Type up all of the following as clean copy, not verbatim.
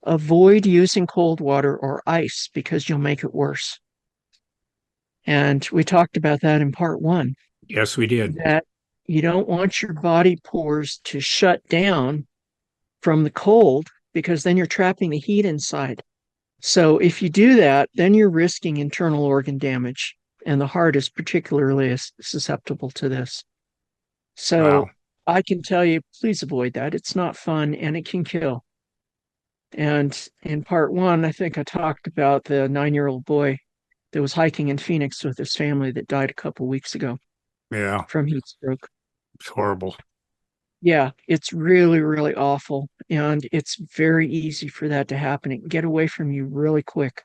avoid using cold water or ice because you'll make it worse. And we talked about that in part 1. Yes, we did. That you don't want your body pores to shut down from the cold because then you're trapping the heat inside. So if you do that, then you're risking internal organ damage. And the heart is particularly susceptible to this. So Wow. I can tell you, please avoid that. It's not fun and it can kill. And in part 1, I think I talked about the 9-year-old boy that was hiking in Phoenix with his family that died a couple weeks ago Yeah, from heat stroke. it's horrible. Yeah, it's really, really awful. And it's very easy for that to happen. It can get away from you really quick.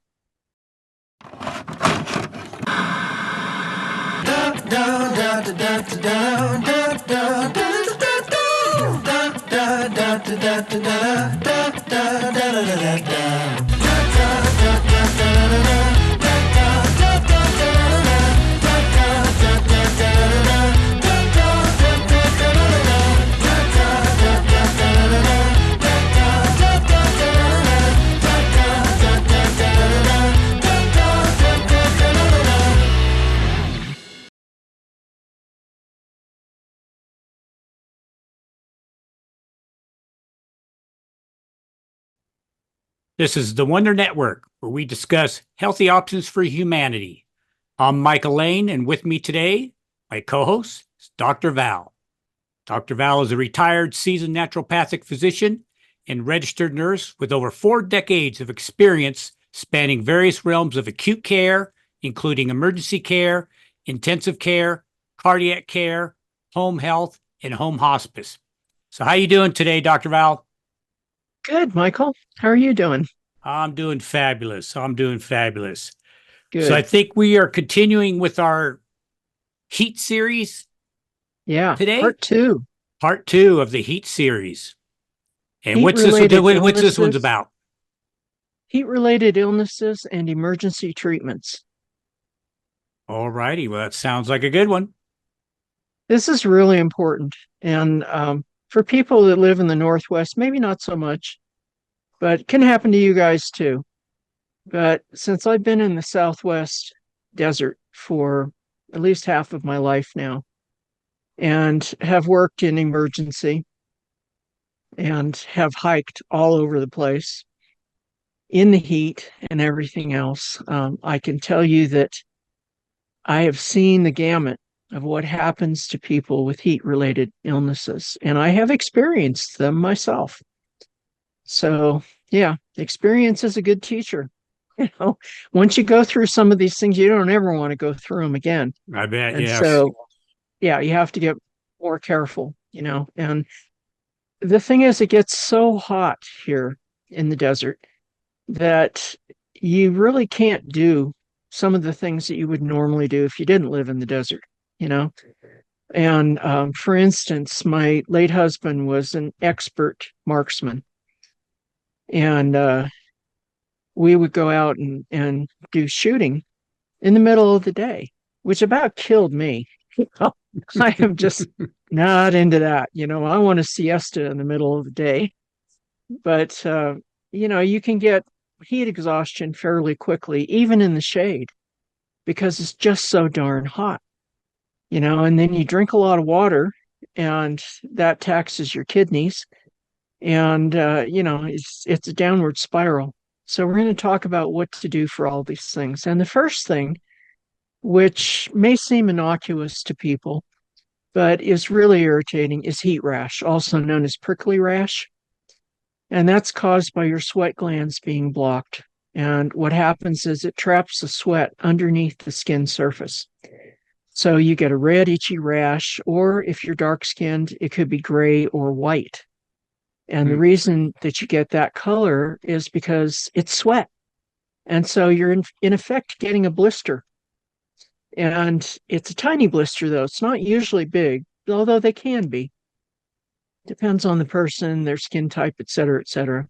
This is the Wonder Network, where we discuss healthy options for humanity. I'm Michael Laine, and with me today, my co-host is Dr. Val. Dr. Val is a retired seasoned naturopathic physician and registered nurse with over 4 decades of experience spanning various realms of acute care, including emergency care, intensive care, cardiac care, home health, and home hospice. So how you doing today, Dr. Val? Good, Michael. How are you doing? I'm doing fabulous. Good. So I think we are continuing with our heat series Yeah, today. part 2. Part 2 of the heat series. And what's Heat-related this one's about? Heat-related illnesses and emergency treatments. All righty. Well, that sounds like a good one. This is really important. And for people that live in the Northwest, maybe not so much, but it can happen to you guys too. But since I've been in the Southwest desert for at least half of my life now and have worked in emergency and have hiked all over the place in the heat and everything else, I can tell you that I have seen the gamut of what happens to people with heat-related illnesses, and I have experienced them myself. So, yeah, experience is a good teacher. Once you go through some of these things, you don't ever want to go through them again. I bet, And yes. so, yeah, you have to get more careful, And the thing is, it gets so hot here in the desert that you really can't do some of the things that you would normally do if you didn't live in the desert, And for instance, my late husband was an expert marksman, and we would go out and do shooting in the middle of the day, which about killed me. I am just not into that. I want a siesta in the middle of the day. But, you can get heat exhaustion fairly quickly, even in the shade, because it's just so darn hot. And then you drink a lot of water, and that taxes your kidneys. And, it's a downward spiral. So we're going to talk about what to do for all these things. And the first thing, which may seem innocuous to people, but is really irritating, is heat rash, also known as prickly rash. And that's caused by your sweat glands being blocked. And what happens is it traps the sweat underneath the skin surface. So you get a red, itchy rash, or if you're dark-skinned, it could be gray or white. And the reason that you get that color is because it's sweat. And so you're in effect getting a blister. And it's a tiny blister, though. It's not usually big, although they can be. Depends on the person, their skin type, et cetera, et cetera.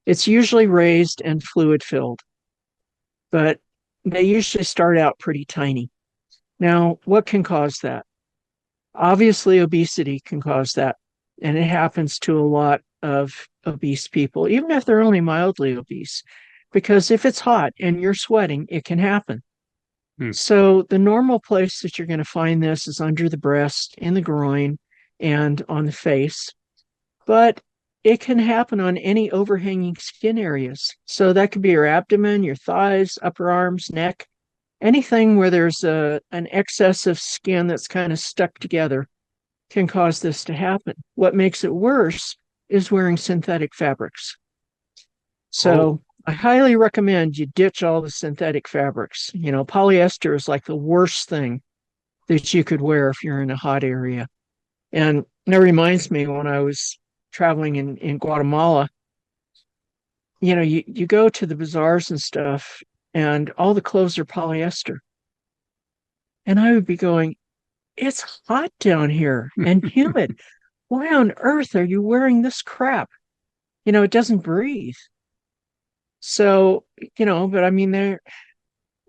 It's usually raised and fluid filled, but they usually start out pretty tiny. Now, what can cause that? Obviously, obesity can cause that, and it happens to a lot of obese people, even if they're only mildly obese, because if it's hot and you're sweating, it can happen. Hmm. So the normal place that you're going to find this is under the breast, in the groin, and on the face. But it can happen on any overhanging skin areas. So that could be your abdomen, your thighs, upper arms, neck, anything where there's an excess of skin that's kind of stuck together can cause this to happen. What makes it worse is wearing synthetic fabrics. Oh, So I highly recommend you ditch all the synthetic fabrics. You know, polyester is like the worst thing that you could wear if you're in a hot area. And that reminds me when I was traveling in Guatemala, you know, you go to the bazaars and stuff, and all the clothes are polyester. And I would be going, it's hot down here and humid. Why on earth are you wearing this crap? You know, it doesn't breathe. So, you know, but I mean,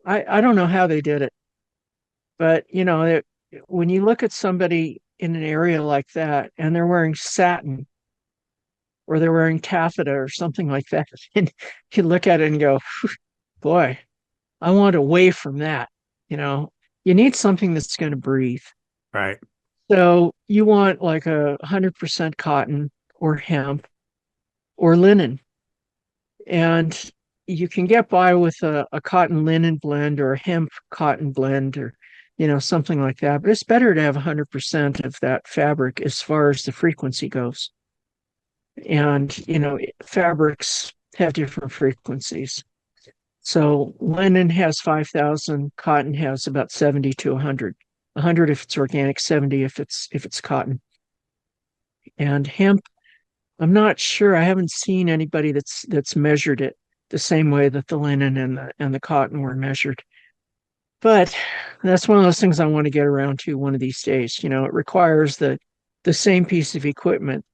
I don't know how they did it, but, you know, when you look at somebody in an area like that and they're wearing satin or they're wearing taffeta or something like that, and you look at it and go, boy, I want away from that. You know, you need something that's going to breathe. right. So you want like 100% cotton or hemp or linen. And you can get by with a cotton linen blend or a hemp cotton blend or, you know, something like that. But it's better to have 100% of that fabric as far as the frequency goes. And, you know, fabrics have different frequencies. So linen has 5,000, cotton has about 70 to 100. 100 if it's organic, 70 if it's cotton. And hemp, I'm not sure. I haven't seen anybody that's measured it the same way that the linen and the cotton were measured. But that's one of those things I want to get around to one of these days. You know, it requires the same piece of equipment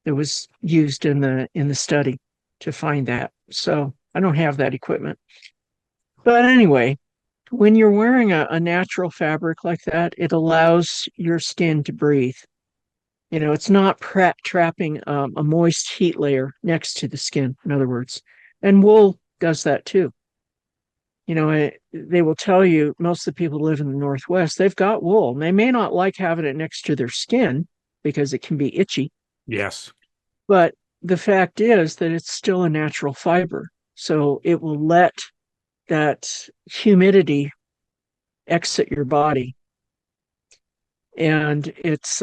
that was used in the study to find that. So I don't have that equipment. But anyway, when you're wearing a natural fabric like that, it allows your skin to breathe. You know, it's not trapping a moist heat layer next to the skin, in other words. And wool does that too. You know, they will tell you most of the people who live in the Northwest, they've got wool. And they may not like having it next to their skin because it can be itchy. Yes. But the fact is that it's still a natural fiber. So it will let that humidity exit your body. And it's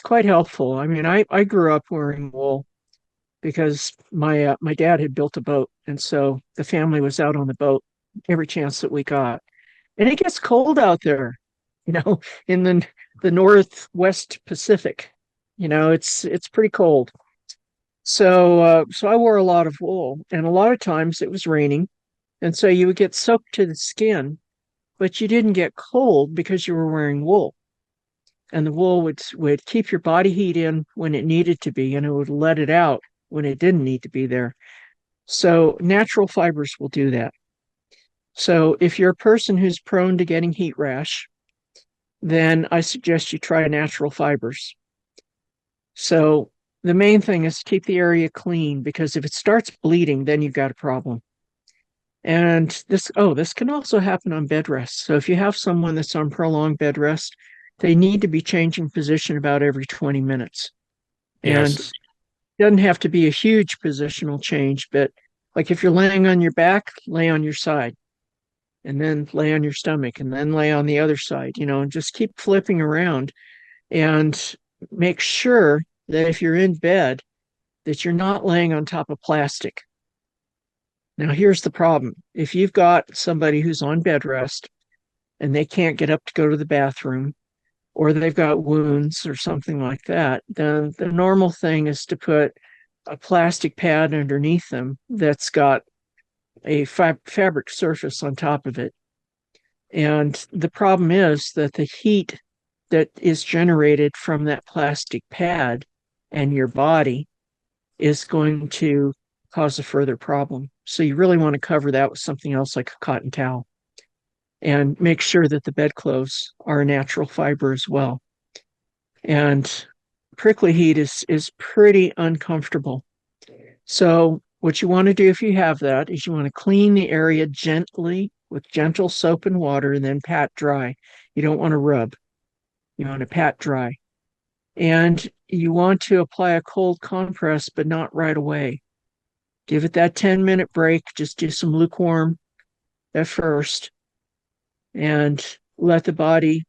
quite helpful. I mean, I grew up wearing wool because my dad had built a boat, and so the family was out on the boat every chance that we got. And it gets cold out there, you know, in the Northwest Pacific. You know, it's pretty cold. So I wore a lot of wool, and a lot of times it was raining, and so you would get soaked to the skin, but you didn't get cold because you were wearing wool. And the wool would keep your body heat in when it needed to be, and it would let it out when it didn't need to be there. So natural fibers will do that. So if you're a person who's prone to getting heat rash, then I suggest you try natural fibers. So the main thing is to keep the area clean, because if it starts bleeding, then you've got a problem. And this can also happen on bed rest. So if you have someone that's on prolonged bed rest, they need to be changing position about every 20 minutes. And Yes. it doesn't have to be a huge positional change, but like if you're laying on your back, lay on your side, and then lay on your stomach, and then lay on the other side, you know, and just keep flipping around and make sure that if you're in bed, that you're not laying on top of plastic. Now, here's the problem. If you've got somebody who's on bed rest and they can't get up to go to the bathroom, or they've got wounds or something like that, then the normal thing is to put a plastic pad underneath them that's got a fabric surface on top of it. And the problem is that the heat that is generated from that plastic pad and your body is going to cause a further problem. So you really want to cover that with something else like a cotton towel, and make sure that the bedclothes are a natural fiber as well. And prickly heat is pretty uncomfortable. So what you want to do if you have that is you want to clean the area gently with gentle soap and water and then pat dry. You don't want to rub. You want to pat dry. And you want to apply a cold compress, but not right away. Give it that 10-minute break. Just do some lukewarm at first and let the body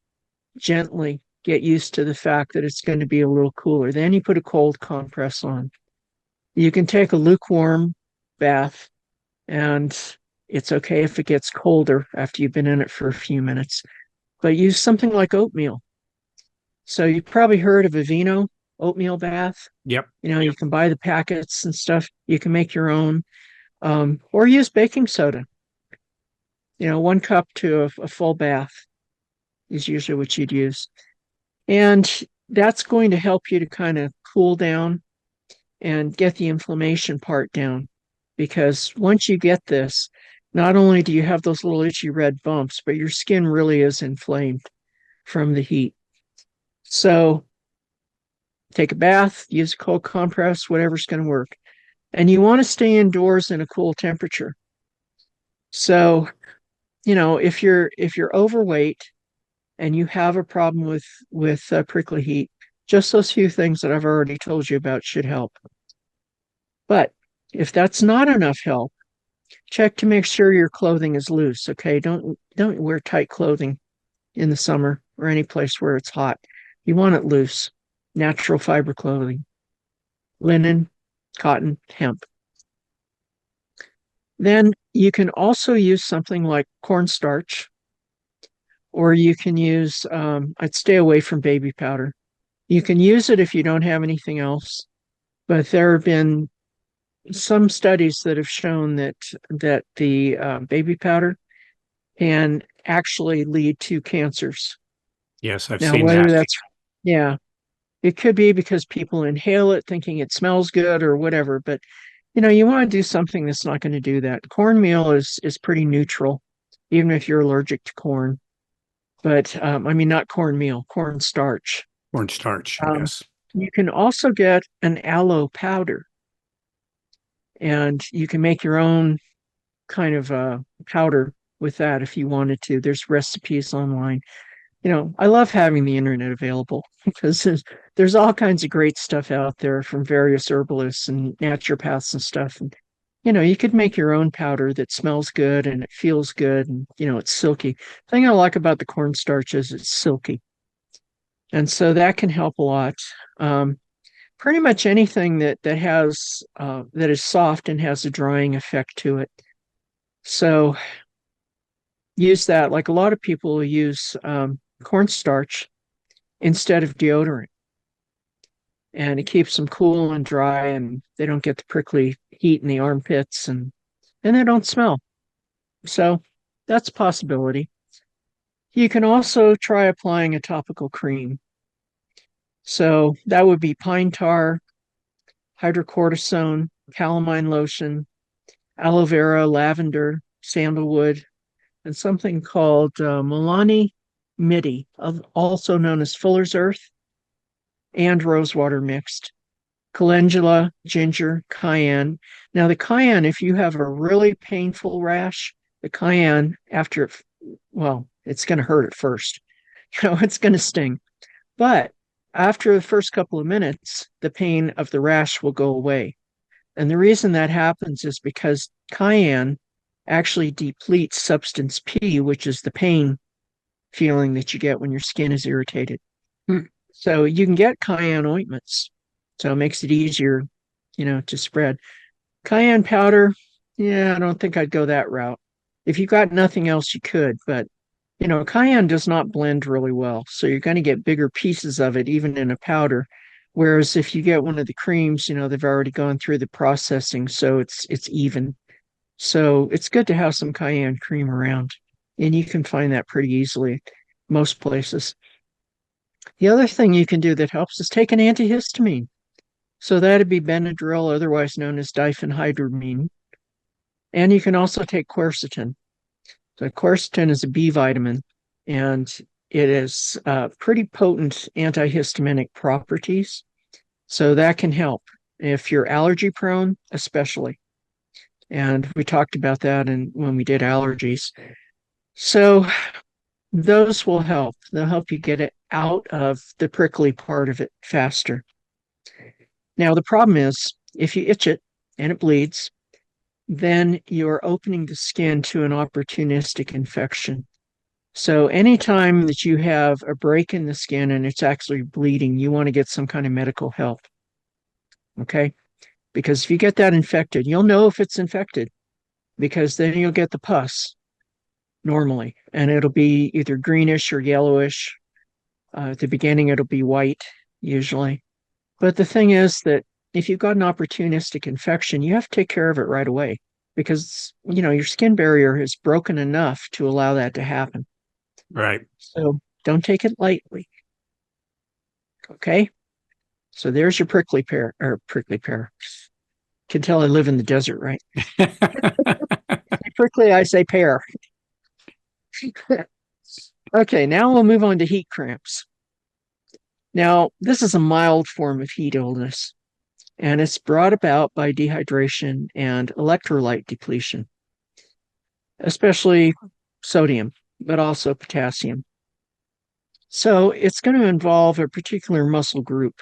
gently get used to the fact that it's going to be a little cooler. Then you put a cold compress on. You can take a lukewarm bath, and it's okay if it gets colder after you've been in it for a few minutes. But use something like oatmeal. So you've probably heard of Aveeno oatmeal bath. Yep. You can buy the packets and stuff. You can make your own, or use baking soda. 1 cup to a full bath is usually what you'd use. And that's going to help you to kind of cool down and get the inflammation part down. Because once you get this, not only do you have those little itchy red bumps, but your skin really is inflamed from the heat. So take a bath, use a cold compress, whatever's going to work. And you want to stay indoors in a cool temperature. So, if you're overweight and you have a problem with prickly heat, just those few things that I've already told you about should help. But if that's not enough help, check to make sure your clothing is loose. Okay, don't wear tight clothing in the summer or any place where it's hot. You want it loose, natural fiber clothing, linen, cotton, hemp. Then you can also use something like cornstarch, or you can use, I'd stay away from baby powder. You can use it if you don't have anything else, but there have been some studies that have shown that the baby powder can actually lead to cancers. Yes, I've Now, seen whether that. that's, yeah, it could be because people inhale it thinking it smells good or whatever, but you want to do something that's not going to do that. Cornmeal is pretty neutral, even if you're allergic to corn. But I mean, not cornmeal, cornstarch. Cornstarch. Um, Yes. you can also get an aloe powder, and you can make your own kind of powder with that if you wanted to. There's recipes online. I love having the internet available because there's all kinds of great stuff out there from various herbalists and naturopaths and stuff. And, you could make your own powder that smells good and it feels good and, it's silky. The thing I like about the cornstarch is it's silky. And so that can help a lot. Pretty much anything that has that is soft and has a drying effect to it. So use that. Like a lot of people use cornstarch instead of deodorant, and it keeps them cool and dry, and they don't get the prickly heat in the armpits, and they don't smell. So that's a possibility. You can also try applying a topical cream. So that would be pine tar, hydrocortisone, calamine lotion, aloe vera, lavender, sandalwood, and something called Milani Midi, also known as Fuller's Earth, and rosewater mixed, calendula, ginger, cayenne. Now, the cayenne, if you have a really painful rash, the cayenne, it's going to hurt at first. It's going to sting. But after the first couple of minutes, the pain of the rash will go away. And the reason that happens is because cayenne actually depletes substance P, which is the pain feeling that you get when your skin is irritated. Hmm. So you can get cayenne ointments. So it makes it easier, to spread. Cayenne powder, yeah, I don't think I'd go that route. If you got nothing else, you could, but cayenne does not blend really well. So you're going to get bigger pieces of it, even in a powder. Whereas if you get one of the creams, they've already gone through the processing, so it's even. So it's good to have some cayenne cream around, and you can find that pretty easily most places. The other thing you can do that helps is take an antihistamine. So that'd be Benadryl, otherwise known as diphenhydramine. And you can also take quercetin. So quercetin is a B vitamin, and it is pretty potent antihistaminic properties. So that can help. If you're allergy prone, especially. And we talked about that when we did allergies. So those will help. They'll help you get it out of the prickly part of it faster. Now, the problem is if you itch it and it bleeds, then you're opening the skin to an opportunistic infection. So anytime that you have a break in the skin and it's actually bleeding, you want to get some kind of medical help. Okay? Because if you get that infected, you'll know if it's infected because then you'll get the pus normally, and it'll be either greenish or yellowish. At the beginning, it'll be white usually. But the thing is that if you've got an opportunistic infection, you have to take care of it right away because, your skin barrier is broken enough to allow that to happen. Right. So don't take it lightly. Okay. So there's your prickly pear. Can tell I live in the desert, right? Prickly, I say pear. Okay, now we'll move on to heat cramps. Now, this is a mild form of heat illness, and it's brought about by dehydration and electrolyte depletion, especially sodium, but also potassium. So it's going to involve a particular muscle group.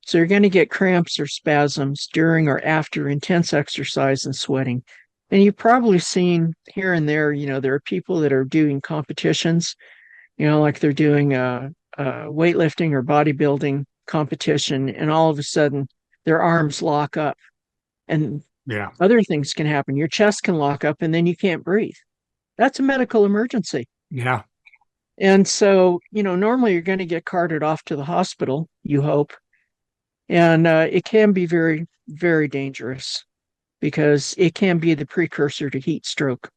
So you're going to get cramps or spasms during or after intense exercise and sweating. And you've probably seen here and there, there are people that are doing competitions, like they're doing a weightlifting or bodybuilding competition, and all of a sudden their arms lock up. And other things can happen. Your chest can lock up and then you can't breathe. That's a medical emergency. Yeah. And so, normally you're going to get carted off to the hospital, you hope. And it can be very, very dangerous because it can be the precursor to heat stroke.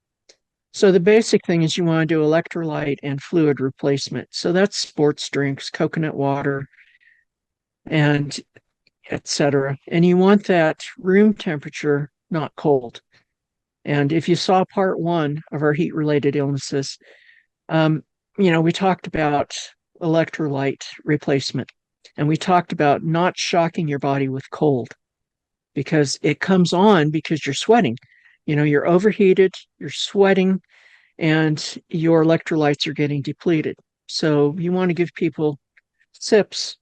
So the basic thing is you want to do electrolyte and fluid replacement. So that's sports drinks, coconut water, and etc. And you want that room temperature, not cold. And if you saw part 1 of our heat-related illnesses, we talked about electrolyte replacement. And we talked about not shocking your body with cold because it comes on because you're sweating. You're overheated, you're sweating, and your electrolytes are getting depleted. So you want to give people sips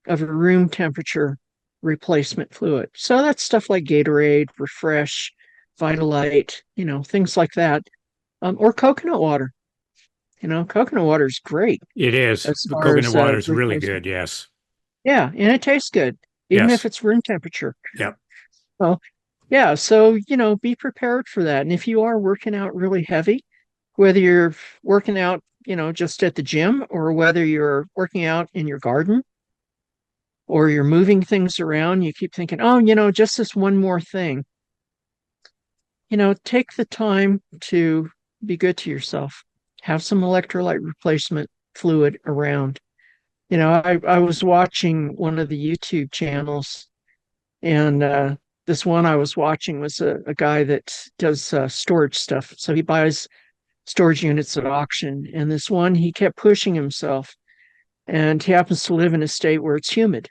of a room temperature replacement fluid. So that's stuff like Gatorade, Refresh, Vitalite, things like that, or coconut water. Coconut water is great. It is. As The far coconut as water is really replacement. good. Yes. Yeah, and it tastes good, even if Yes. it's room temperature. Yep. Well, yeah, so, be prepared for that. And if you are working out really heavy, whether you're working out, just at the gym or whether you're working out in your garden or you're moving things around, you keep thinking, oh, just this one more thing. Take the time to be good to yourself. Have some electrolyte replacement fluid around. I was watching one of the YouTube channels, and this one I was watching was a guy that does storage stuff. So he buys storage units at auction. And this one, he kept pushing himself. And he happens to live in a state where it's humid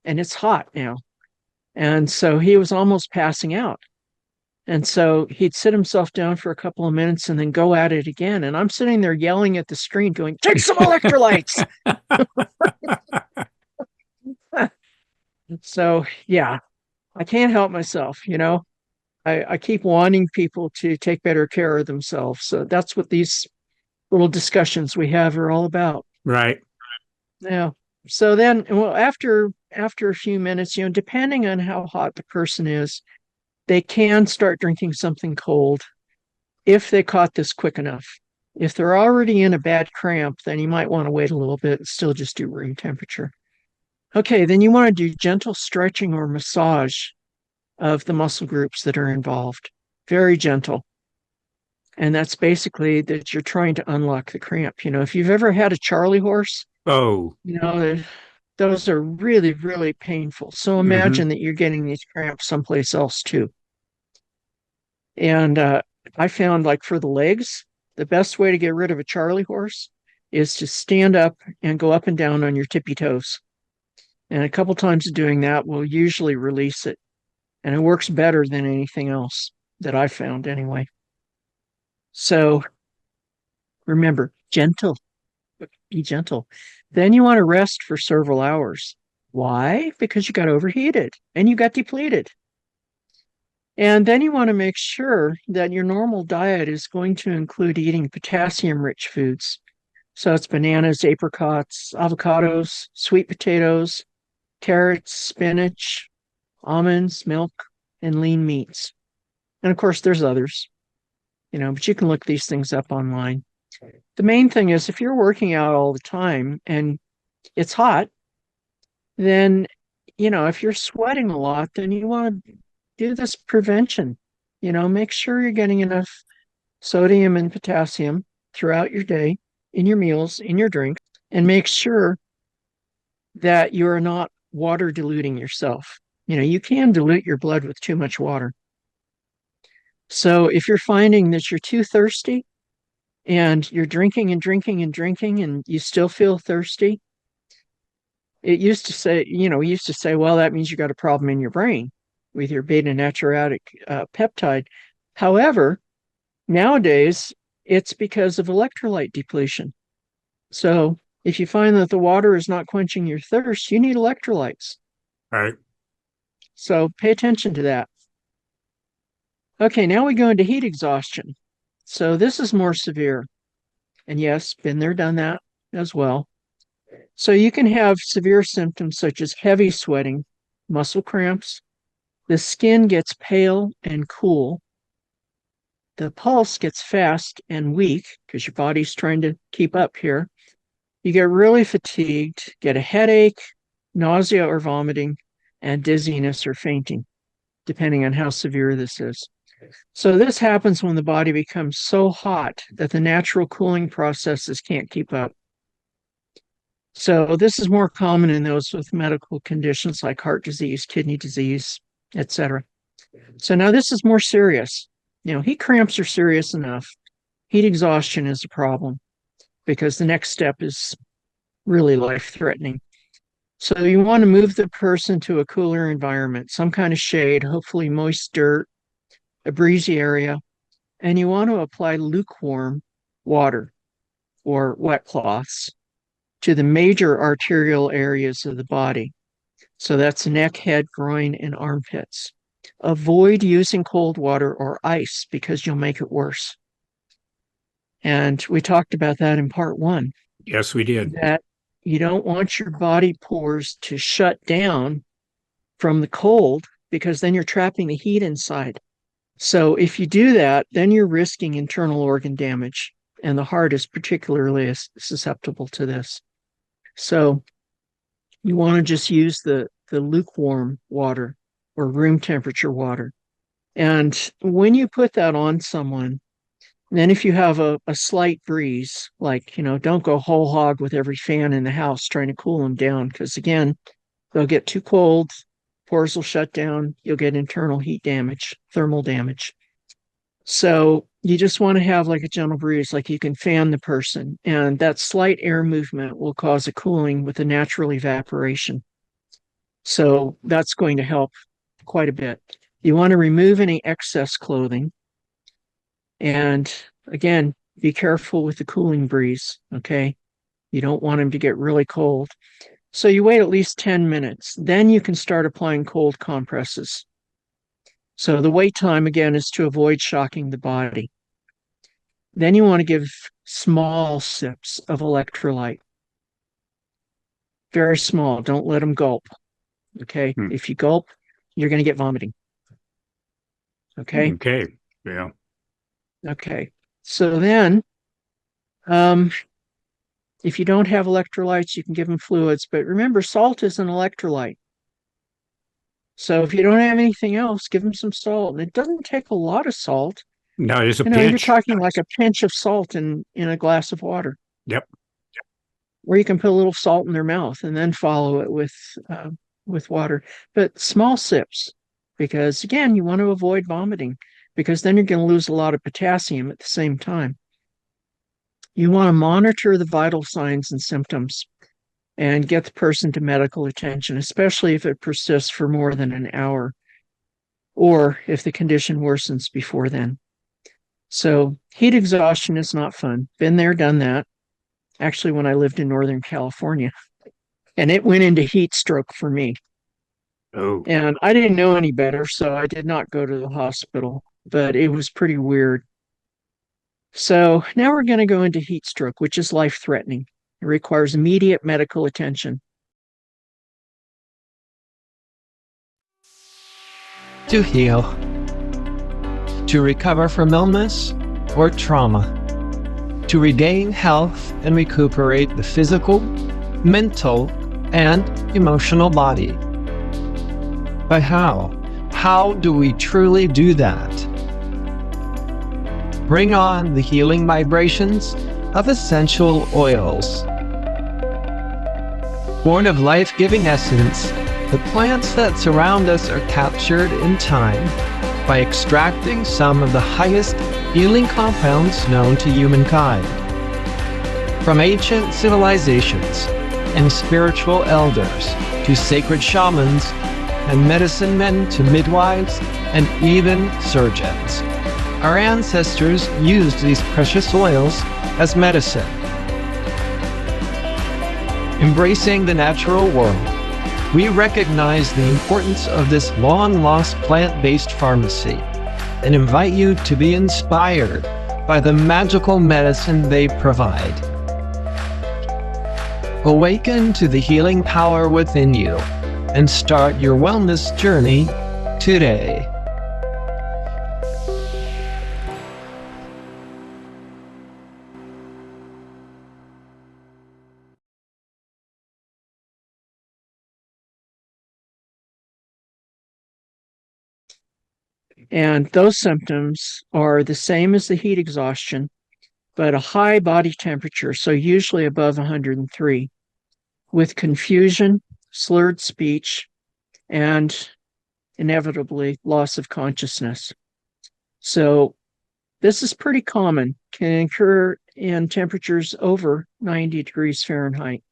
and it's hot now. And so he was almost passing out. And so he'd sit himself down for a couple of minutes and then go at it again. And I'm sitting there yelling at the screen, going, take some electrolytes. So, yeah, I can't help myself. I keep wanting people to take better care of themselves. So that's what these little discussions we have are all about. Right. Yeah. So then, well, after a few minutes, depending on how hot the person is, they can start drinking something cold if they caught this quick enough. If they're already in a bad cramp, then you might want to wait a little bit and still just do room temperature. Okay, then you want to do gentle stretching or massage of the muscle groups that are involved. Very gentle. And that's basically that you're trying to unlock the cramp. If you've ever had a Charlie horse, Oh. those are really, really painful. So imagine that you're getting these cramps someplace else too. And I found, like, for the legs, the best way to get rid of a Charlie horse is to stand up and go up and down on your tippy toes. And a couple times of doing that will usually release it. And it works better than anything else that I've found anyway. So remember, gentle, be gentle. Then you want to rest for several hours. Why? Because you got overheated and you got depleted. And then you want to make sure that your normal diet is going to include eating potassium rich foods. So it's bananas, apricots, avocados, sweet potatoes, carrots, spinach, almonds, milk, and lean meats. And of course, there's others, but you can look these things up online. The main thing is if you're working out all the time and it's hot, then, if you're sweating a lot, then you want to do this prevention. Make sure you're getting enough sodium and potassium throughout your day, in your meals, in your drinks, and make sure that you're not water diluting yourself. You can dilute your blood with too much water. So if you're finding that you're too thirsty and you're drinking and drinking and drinking and you still feel thirsty, it used to say, we used to say, well, that means you got a problem in your brain with your beta natriuretic peptide. However, nowadays, it's because of electrolyte depletion. So if you find that the water is not quenching your thirst, you need electrolytes. All right. So pay attention to that. Okay, now we go into heat exhaustion. So this is more severe. And yes, been there, done that as well. So you can have severe symptoms such as heavy sweating, muscle cramps. The skin gets pale and cool. The pulse gets fast and weak because your body's trying to keep up here. You get really fatigued, get a headache, nausea or vomiting, and dizziness or fainting, depending on how severe this is. So this happens when the body becomes so hot that the natural cooling processes can't keep up. So this is more common in those with medical conditions like heart disease, kidney disease, etc. So now this is more serious. Heat cramps are serious enough. Heat exhaustion is a problem because the next step is really life-threatening. So you want to move the person to a cooler environment, some kind of shade, hopefully moist dirt, a breezy area, and you want to apply lukewarm water or wet cloths to the major arterial areas of the body. So that's neck, head, groin, and armpits. Avoid using cold water or ice because you'll make it worse. And we talked about that in part 1. Yes, we did. That you don't want your body pores to shut down from the cold because then you're trapping the heat inside. So if you do that, then you're risking internal organ damage. And the heart is particularly susceptible to this. So you want to just use the lukewarm water or room temperature water. And when you put that on someone, then if you have a slight breeze, like, don't go whole hog with every fan in the house trying to cool them down, because again, they'll get too cold, pores will shut down, you'll get internal heat damage, thermal damage. So you just want to have like a gentle breeze, like you can fan the person, and that slight air movement will cause a cooling with a natural evaporation. So that's going to help quite a bit. You want to remove any excess clothing. And again, be careful with the cooling breeze, okay? You don't want them to get really cold. So you wait at least 10 minutes. Then you can start applying cold compresses. So the wait time, again, is to avoid shocking the body. Then you want to give small sips of electrolyte. Very small. Don't let them gulp, okay? If you gulp, you're going to get vomiting. Okay? Okay, yeah. Okay. So then, if you don't have electrolytes, you can give them fluids. But remember, salt is an electrolyte. So if you don't have anything else, give them some salt. And it doesn't take a lot of salt. No, it's a You're pinch. talking like a pinch of salt in a glass of water. Yep. Or you can put a little salt in their mouth and then follow it with water. But small sips, because again, you want to avoid vomiting, because then you're going to lose a lot of potassium at the same time. You want to monitor the vital signs and symptoms. and get the person to medical attention, especially if it persists for more than an hour or if the condition worsens before then. So heat exhaustion is not fun. Been there, done that. Actually, when I lived in Northern California, and it went into heat stroke for me. Oh, And I didn't know any better, so I did not go to the hospital, but it was pretty weird. So now we're going to go into heat stroke, which is life-threatening. It requires immediate medical attention. To heal, to recover from illness or trauma, to regain health and recuperate the physical, mental, and emotional body. But how? How do we truly do that? Bring on the healing vibrations of essential oils. Born of life-giving essence, the plants that surround us are captured in time by extracting some of the highest healing compounds known to humankind. From ancient civilizations and spiritual elders to sacred shamans and medicine men to midwives and even surgeons, our ancestors used these precious oils as medicine. Embracing the natural world, we recognize the importance of this long-lost plant-based pharmacy and invite you to be inspired by the magical medicine they provide. Awaken to the healing power within you and start your wellness journey today. And those symptoms are the same as the heat exhaustion, but a high body temperature, so usually above 103, with confusion, slurred speech, and inevitably loss of consciousness. So this is pretty common, can occur in temperatures over 90 degrees Fahrenheit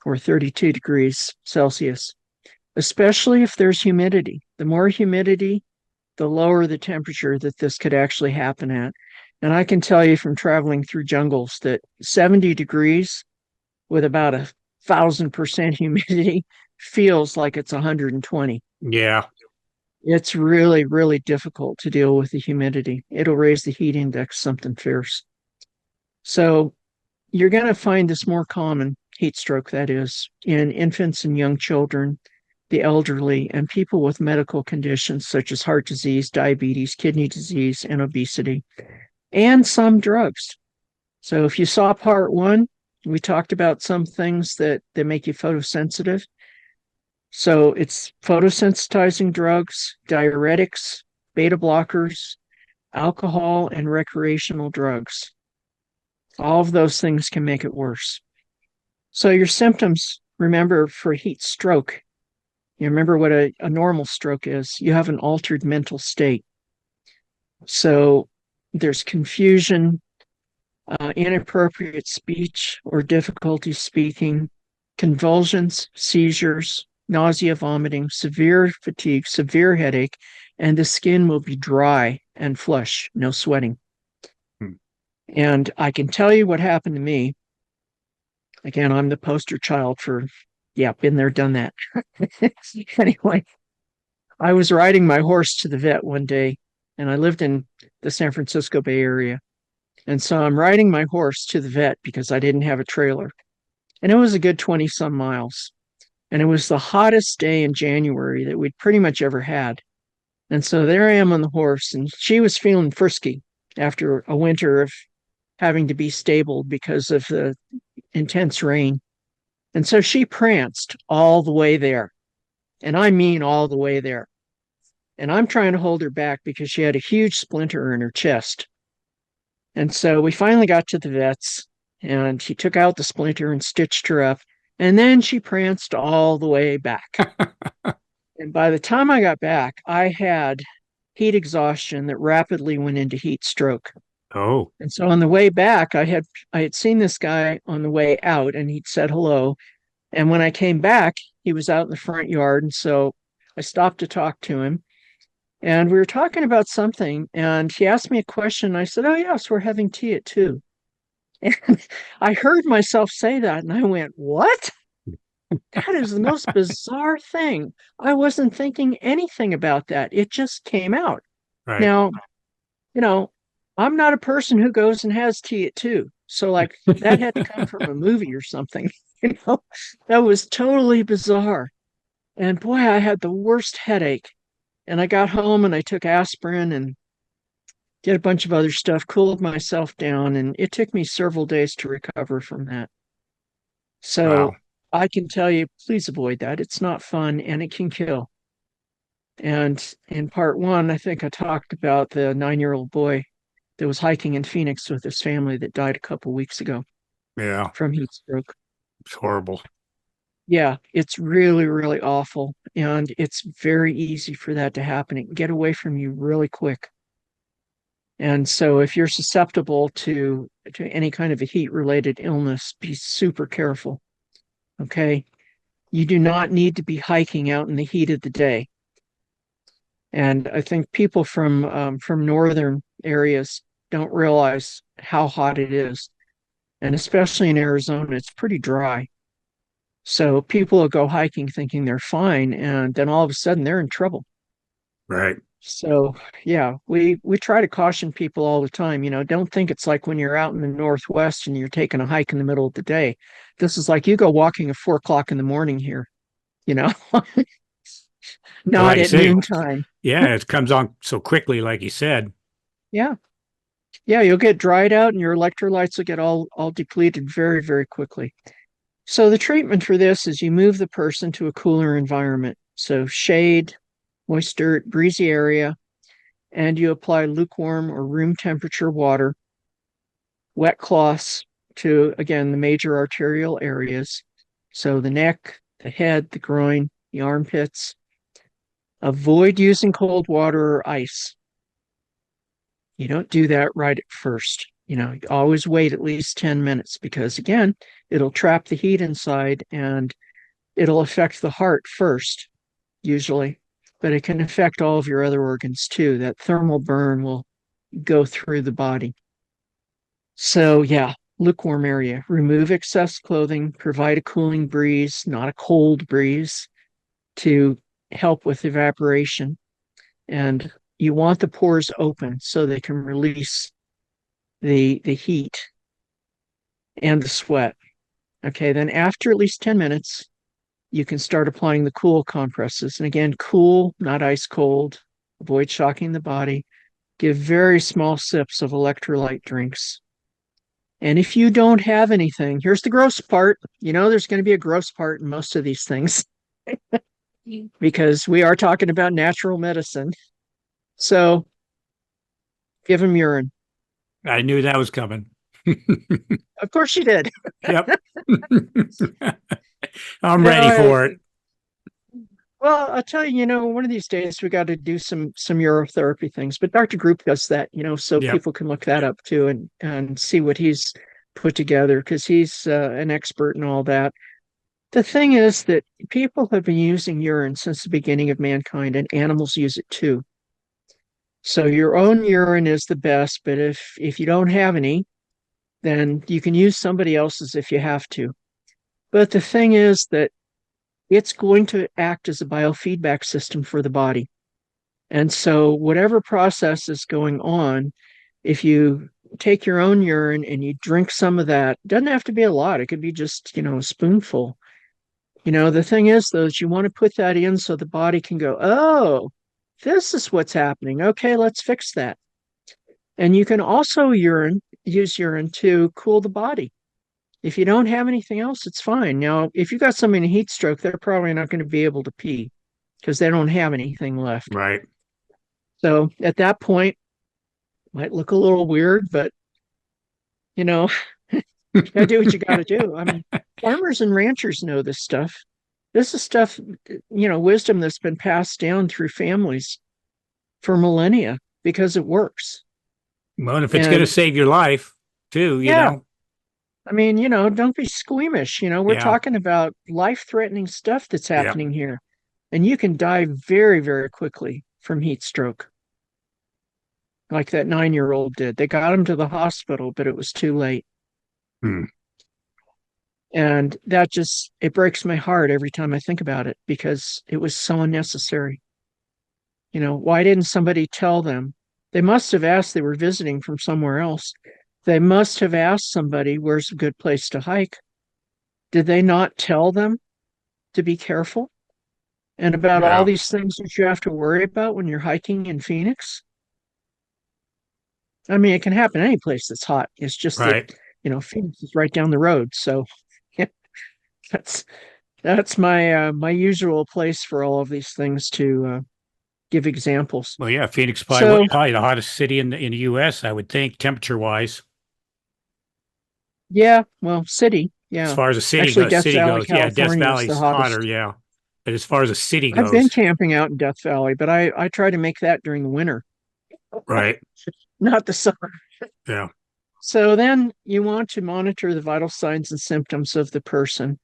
or 32 degrees Celsius, especially if there's humidity. The more humidity, the lower the temperature that this could actually happen at. And I can tell you from traveling through jungles that 70 degrees with about 1,000% humidity feels like it's 120. yeah. It's really, really difficult to deal with the humidity. It'll raise the heat index something fierce. So you're going to find this more common, heat stroke that is, in infants and young children, the elderly, and people with medical conditions such as heart disease, diabetes, kidney disease, and obesity, and some drugs. So if you saw part one, we talked about some things that make you photosensitive. So it's photosensitizing drugs, diuretics, beta blockers, alcohol, and recreational drugs. All of those things can make it worse. So your symptoms, remember, for heat stroke, you remember what a normal stroke is. You have an altered mental state. So there's confusion, inappropriate speech or difficulty speaking, convulsions, seizures, nausea, vomiting, severe fatigue, severe headache, and the skin will be dry and flush, no sweating. And I can tell you what happened to me. Again, I'm the poster child for, been there, done that. Anyway, I was riding my horse to the vet one day, and I lived in the San Francisco Bay Area. And so I'm riding my horse to the vet because I didn't have a trailer. And it was a good 20 some miles. And it was the hottest day in January that we'd pretty much ever had. And so there I am on the horse, and she was feeling frisky after a winter of having to be stabled because of the intense rain. And so she pranced all the way there. And I mean all the way there. And I'm trying to hold her back because she had a huge splinter in her chest. And so we finally got to the vet's, and he took out the splinter and stitched her up. And then she pranced all the way back. And by the time I got back, I had heat exhaustion that rapidly went into heat stroke. Oh, And so on the way back, I had seen this guy on the way out, and he'd said hello. And when I came back, he was out in the front yard, and so I stopped to talk to him. And we were talking about something, and he asked me a question. I said, "Oh yes, we're having tea at 2." And I heard myself say that, and I went, "What? That is the most bizarre thing. I wasn't thinking anything about that. It just came out." right. Now, you know, I'm not a person who goes and has tea at 2. So like that had to come from a movie or something. You know, that was totally bizarre. And boy, I had the worst headache. And I got home and I took aspirin and did a bunch of other stuff, cooled myself down, and it took me several days to recover from that. Wow. So I can tell you, please avoid that. It's not fun and it can kill. And in part one, I think I talked about the 9-year-old boy that was hiking in Phoenix with his family that died a couple weeks ago Yeah. from heat stroke. It's horrible. Yeah, it's really, really awful. And it's very easy for that to happen. It can get away from you really quick. And so if you're susceptible to any kind of a heat related illness, be super careful. Okay. You do not need to be hiking out in the heat of the day. And I think people from northern areas don't realize how hot it is. And especially in Arizona, it's pretty dry. So people will go hiking thinking they're fine, and then all of a sudden they're in trouble. Right. So yeah, we try to caution people all the time, don't think it's like when you're out in the Northwest and you're taking a hike in the middle of the day. This is like you go walking at 4 o'clock in the morning here, you know, Well, not like you at say, noontime. yeah, it comes on so quickly, like you said. Yeah. Yeah, you'll get dried out and your electrolytes will get all depleted very, very quickly. So the treatment for this is you move the person to a cooler environment. So shade, moist dirt, breezy area, and you apply lukewarm or room temperature water, wet cloths to, again, the major arterial areas. So the neck, the head, the groin, the armpits. Avoid using cold water or ice. You don't do that right at first. You always wait at least 10 minutes because, again, it'll trap the heat inside and it'll affect the heart first, usually, but it can affect all of your other organs too. That thermal burn will go through the body. So, yeah, lukewarm area. Remove excess clothing, provide a cooling breeze, not a cold breeze, to help with evaporation. And you want the pores open so they can release the heat and the sweat. Okay, then after at least 10 minutes, you can start applying the cool compresses. And again, cool, not ice cold. Avoid shocking the body. Give very small sips of electrolyte drinks. And if you don't have anything, here's the gross part. There's going to be a gross part in most of these things because we are talking about natural medicine. So give them urine. I knew that was coming. Of course you did. Yep. I'm ready for it. Well, I'll tell you, one of these days we got to do some urotherapy things, but Dr. Group does that, so Yep. people can look that up too and see what he's put together because he's an expert in all that. The thing is that people have been using urine since the beginning of mankind, and animals use it too. So your own urine is the best, but if you don't have any, then you can use somebody else's if you have to. But the thing is that it's going to act as a biofeedback system for the body. And so whatever process is going on, if you take your own urine and you drink some of that, it doesn't have to be a lot. It could be just, a spoonful. The thing is, though, is you want to put that in so the body can go, oh, this is what's happening. Okay, let's fix that. And you can also use urine to cool the body. If you don't have anything else, it's fine. Now, if you got somebody in a heat stroke, they're probably not going to be able to pee because they don't have anything left. Right. So at that point, might look a little weird, but you gotta do what you gotta do. I mean, farmers and ranchers know this stuff. This is stuff, wisdom that's been passed down through families for millennia because it works. Well, and if it's going to And save your life too, yeah, I mean, don't be squeamish. We're Yeah. talking about life-threatening stuff that's Yeah. happening here. And you can die very, very quickly from heat stroke, like that 9-year-old did. They got him to the hospital, but it was too late. Hmm. And that it breaks my heart every time I think about it because it was so unnecessary. Why didn't somebody tell them? They must have asked, they were visiting from somewhere else. They must have asked somebody, where's a good place to hike? Did they not tell them to be careful and about all Yeah. these things that you have to worry about when you're hiking in Phoenix? I mean, it can happen any place that's hot. It's just that, Right. Phoenix is right down the road. So that's that's my usual place for all of these things to give examples. Well, yeah, Phoenix is probably So probably the hottest city in the U.S. I would think, temperature wise, yeah, well, city, as yeah. far as the city Actually, goes. Death City Valley, goes, yeah, Death California is the Valley's hotter, hottest. yeah. But as far as the city I've been goes, camping out in Death Valley, but I try to make that during the winter, right? not the summer. Yeah. So then you want to monitor the vital signs and symptoms of the person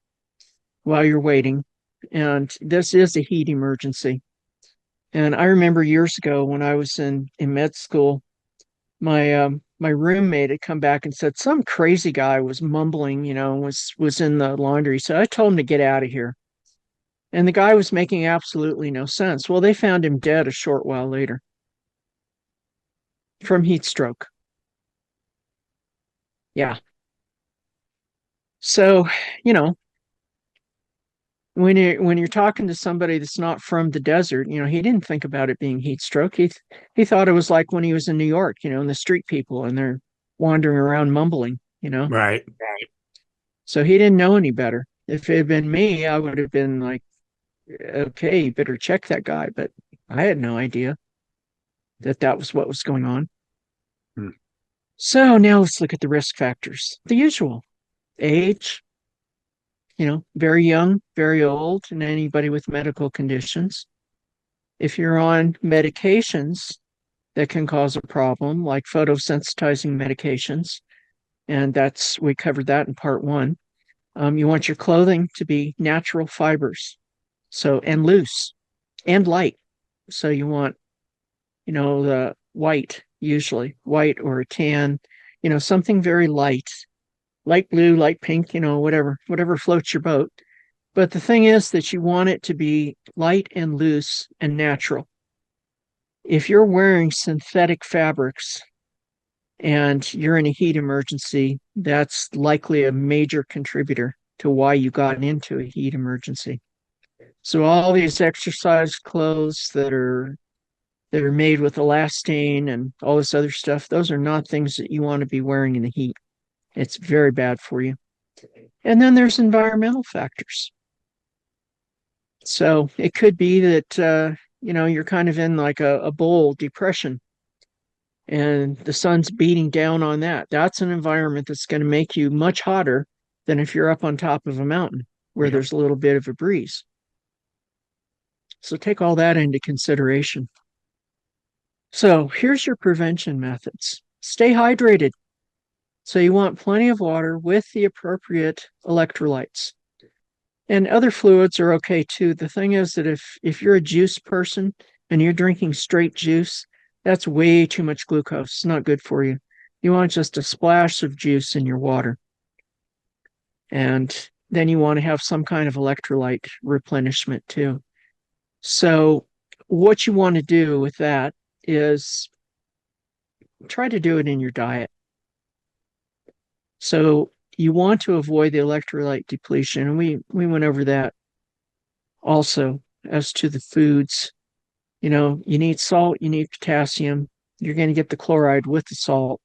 while you're waiting. And this is a heat emergency. And I remember years ago when I was in med school, my roommate had come back and said some crazy guy was mumbling, was in the laundry. So I told him to get out of here. And the guy was making absolutely no sense. Well, they found him dead a short while later from heat stroke. Yeah. So, you know, when you're talking to somebody that's not from the desert, he didn't think about it being heat stroke. He thought it was like when he was in New York, and the street people and they're wandering around mumbling. Right. So he didn't know any better. If it had been me, I would have been like, okay, you better check that guy. But I had no idea that was what was going on. Hmm. So now let's look at the risk factors. The usual age, very young, very old, and anybody with medical conditions. If you're on medications that can cause a problem, like photosensitizing medications, and we covered that in part one. You want your clothing to be natural fibers, and loose and light. So you want, the white, usually white or a tan, something very light blue, light pink, whatever floats your boat. But the thing is that you want it to be light and loose and natural. If you're wearing synthetic fabrics and you're in a heat emergency, that's likely a major contributor to why you got into a heat emergency. So all these exercise clothes that are made with elastane and all this other stuff, those are not things that you want to be wearing in the heat. It's very bad for you. And then there's environmental factors. So it could be that you're kind of in like a bowl depression and the sun's beating down on that. That's an environment that's going to make you much hotter than if you're up on top of a mountain where Yep. there's a little bit of a breeze. So take all that into consideration. So here's your prevention methods. Stay hydrated. So you want plenty of water with the appropriate electrolytes. And other fluids are okay too. The thing is that if you're a juice person and you're drinking straight juice, that's way too much glucose. It's not good for you. You want just a splash of juice in your water. And then you want to have some kind of electrolyte replenishment too. So what you want to do with that is try to do it in your diet. So you want to avoid the electrolyte depletion. And we went over that also as to the foods. You need salt, you need potassium. You're going to get the chloride with the salt.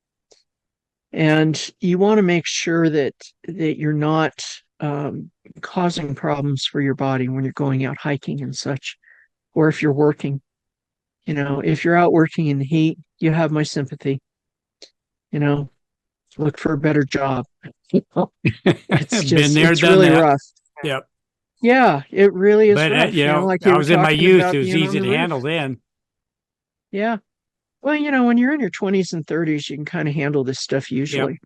And you want to make sure that you're not causing problems for your body when you're going out hiking and such, or if you're working. If you're out working in the heat, you have my sympathy. Look for a better job. Been there, It's done really that. rough. Yep. Yeah, it really is But rough. Like I you were was in my talking youth. about It was being on easy the to roof. handle then. Yeah. Well, when you're in your 20s and 30s, you can kind of handle this stuff Yep. usually.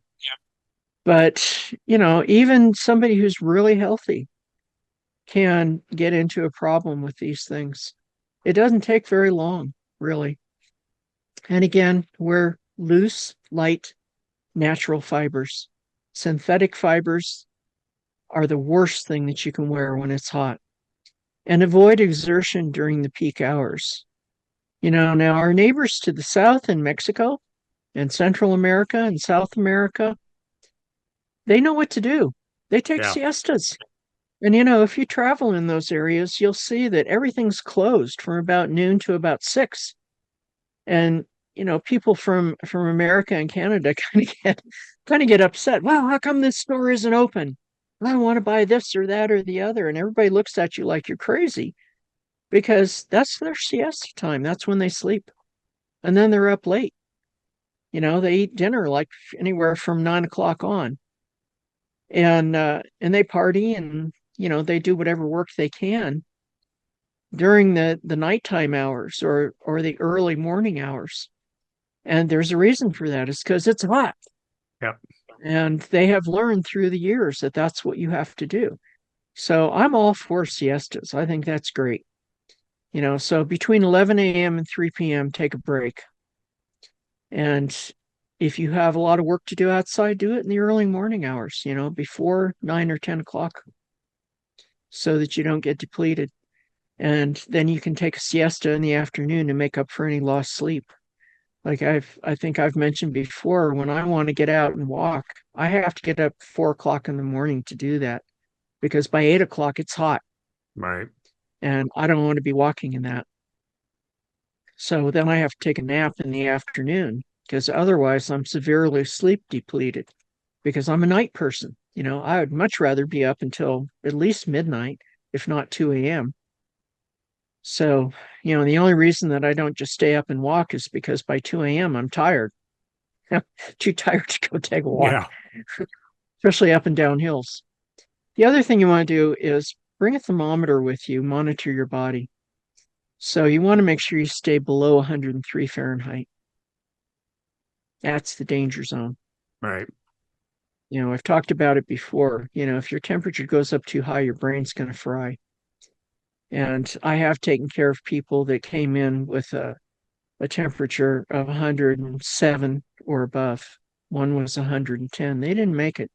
But, even somebody who's really healthy can get into a problem with these things. It doesn't take very long, really. And again, we're loose, light, natural fibers. Synthetic fibers are the worst thing that you can wear when it's hot. And avoid exertion during the peak hours. Now our neighbors to the south in Mexico and Central America and South America, they know what to do. They take Yeah. siestas. And if you travel in those areas, you'll see that everything's closed from about noon to about 6. And people from America and Canada kind of get upset. Well, how come this store isn't open? I want to buy this or that or the other. And everybody looks at you like you're crazy because that's their siesta time. That's when they sleep. And then they're up late. They eat dinner like anywhere from 9 o'clock on. And they party and they do whatever work they can during the nighttime hours or the early morning hours. And there's a reason for that. It's because it's hot. Yep. And they have learned through the years that that's what you have to do. So I'm all for siestas. I think that's great. So between 11 a.m. and 3 p.m., take a break. And if you have a lot of work to do outside, do it in the early morning hours, before 9 or 10 o'clock so that you don't get depleted. And then you can take a siesta in the afternoon to make up for any lost sleep. Like I think I've mentioned before, when I want to get out and walk, I have to get up 4 o'clock in the morning to do that because by 8 o'clock it's hot Right. and I don't want to be walking in that. So then I have to take a nap in the afternoon because otherwise I'm severely sleep depleted because I'm a night person. I would much rather be up until at least midnight, if not 2 a.m. So, the only reason that I don't just stay up and walk is because by 2 a.m. I'm tired. Too tired to go take a walk, Yeah. especially up and down hills. The other thing you want to do is bring a thermometer with you, monitor your body. So you want to make sure you stay below 103 Fahrenheit. That's the danger zone. Right. I've talked about it before. If your temperature goes up too high, your brain's going to fry. And I have taken care of people that came in with a temperature of 107 or above. One was 110. They didn't make it.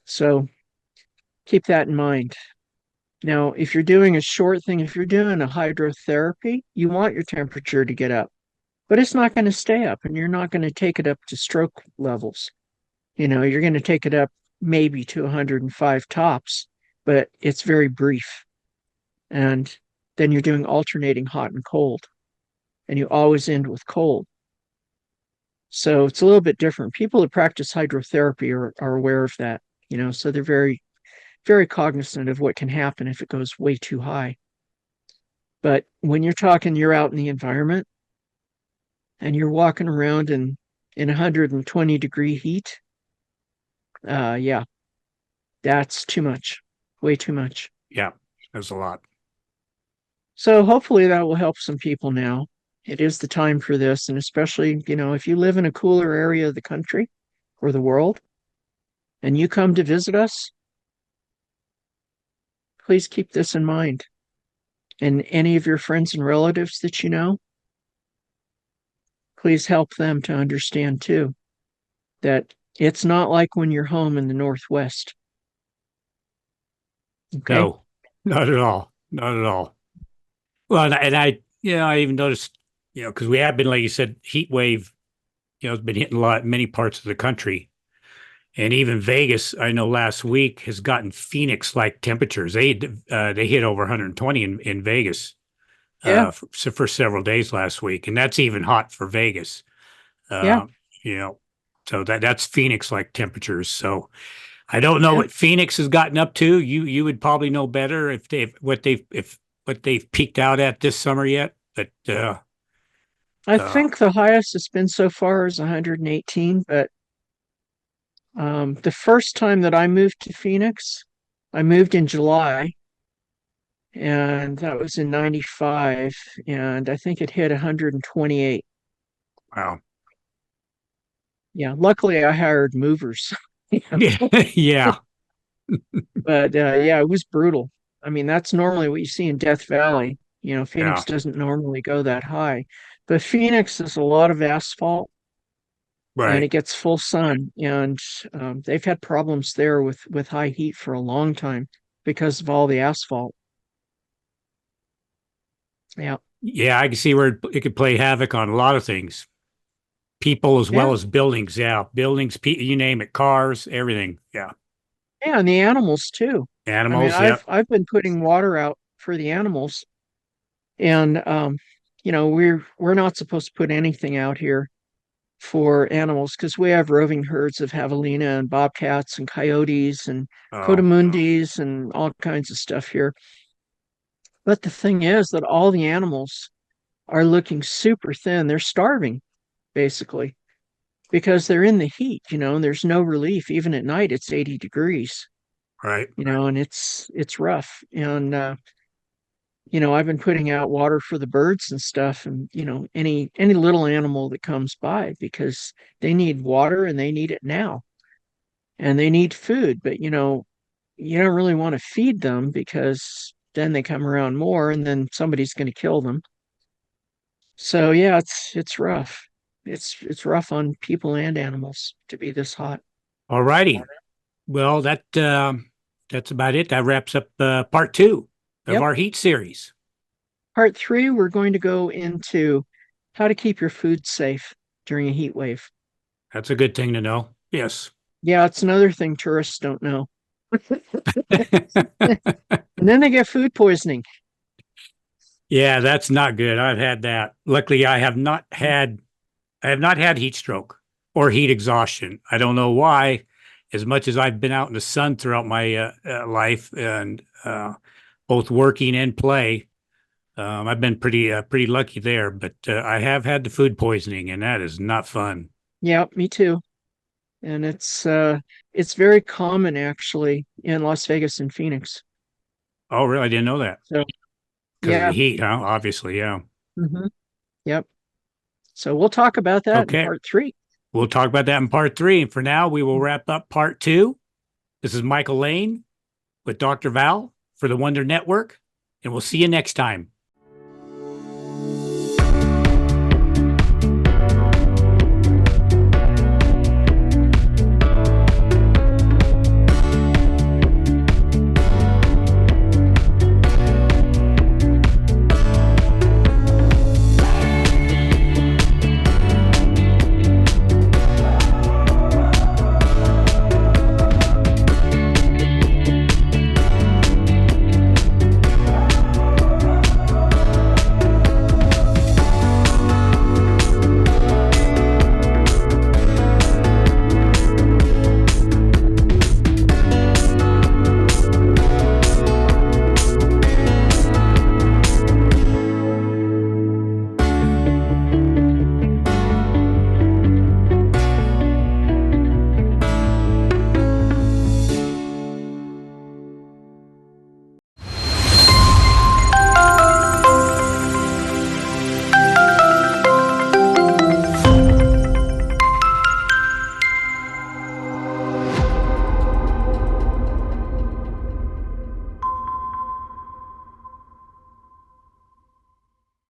So keep that in mind. Now, if you're doing a short thing, if you're doing a hydrotherapy, you want your temperature to get up, but it's not going to stay up and you're not going to take it up to stroke levels. You're going to take it up maybe to 105 tops, but it's very brief. And then you're doing alternating hot and cold, and you always end with cold. So it's a little bit different. People that practice hydrotherapy are aware of that, so they're very, very cognizant of what can happen if it goes way too high. But when you're talking, you're out in the environment and you're walking around in 120-degree heat, yeah, that's too much, way too much. Yeah. There's a lot. So hopefully that will help some people now. It is the time for this. And especially, if you live in a cooler area of the country or the world and you come to visit us, please keep this in mind. And any of your friends and relatives that you know, please help them to understand too that it's not like when you're home in the Northwest. Okay? No, not at all. Not at all. Well, and I even noticed, because we have been, like you said, heat wave, has been hitting many parts of the country. And even Vegas, I know last week has gotten Phoenix-like temperatures. They hit over 120 in Vegas for several days last week. And that's even hot for Vegas. Yeah. So that's Phoenix-like temperatures. So I don't know what Phoenix has gotten up to. You would probably know better if they've peaked out at this summer yet. But I think the highest it's been so far is 118. But the first time that I moved to Phoenix, I moved in July, and that was in 95, and I think it hit 128. Wow. Yeah, luckily I hired movers. Yeah. Yeah. But yeah, it was brutal. I mean, that's normally what you see in Death Valley. Yeah. Phoenix doesn't normally go that high, but Phoenix is a lot of asphalt and it Right. gets full sun, and they've had problems there with high heat for a long time because of all the asphalt. Yeah, Yeah. I can see where it could play havoc on a lot of things. People as yeah, well as buildings. Yeah. Buildings, you name it, cars, everything. Yeah. yeah, and the animals too. I mean, Animals. I've Yep. I've been putting water out for the animals, and we're not supposed to put anything out here for animals because we have roving herds of javelina and bobcats and coyotes and Oh, coatimundis and all kinds of stuff here. But the thing is that all the animals are looking super thin. They're starving, basically, because they're in the heat, and there's no relief. Even at night, it's 80 degrees, right. and it's rough. And I've been putting out water for the birds and stuff, and any little animal that comes by because they need water and they need it now, and they need food. But you don't really want to feed them because then they come around more, and then somebody's going to kill them. So yeah, it's rough. It's rough on people and animals to be this hot. All righty. Well, that's about it. That wraps up part two of Yep. our heat series. Part three, we're going to go into how to keep your food safe during a heat wave. That's a good thing to know. Yes. Yeah, it's another thing tourists don't know. And then they get food poisoning. Yeah, that's not good. I've had that. Luckily, I have not had heat stroke or heat exhaustion. I don't know why. As much as I've been out in the sun throughout my life and both working and play, I've been pretty lucky there. But I have had the food poisoning, and that is not fun. Yeah, me too. And it's very common actually in Las Vegas and Phoenix. Oh, really? I didn't know that So because of the yeah. heat, huh? Obviously, yeah. Hmm. Yep. So we'll talk about that in Okay, part three. we'll talk about that in part three. And for now, we will wrap up part two. This is Michael Laine with Dr. Val for the Wonder Network, and we'll see you next time.